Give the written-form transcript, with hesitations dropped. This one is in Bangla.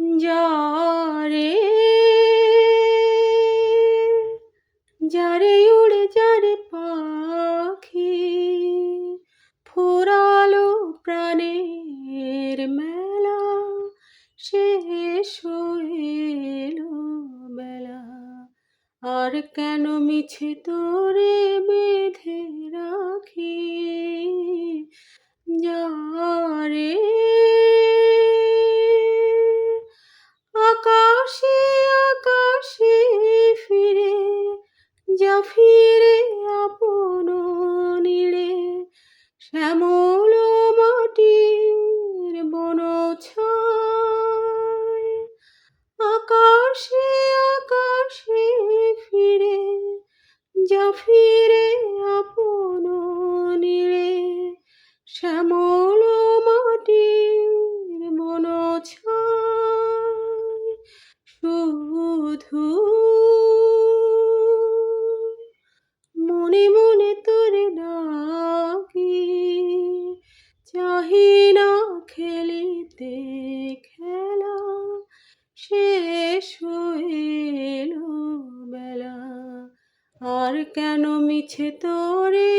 যারে যারে উড়ে যারে পাখি ফুরালো প্রাণের মেলা শেষ হইলো বেলা আর কেন মিছে তোরে বেঁধে রাখি যারে আকাশে আকাশে ফিরে যা ফিরে আপন নীড়ে শ্যামল মাটির বনছায় আকাশে আকাশে ফিরে যা ফিরে আপন নীড়ে শ্যামল মাটির বনছায় শুধু মনে মনে তোরে ডাকি চাহি না খেলিতে খেলা শেষ হইলো বেলা আর কেন মিছে তোরে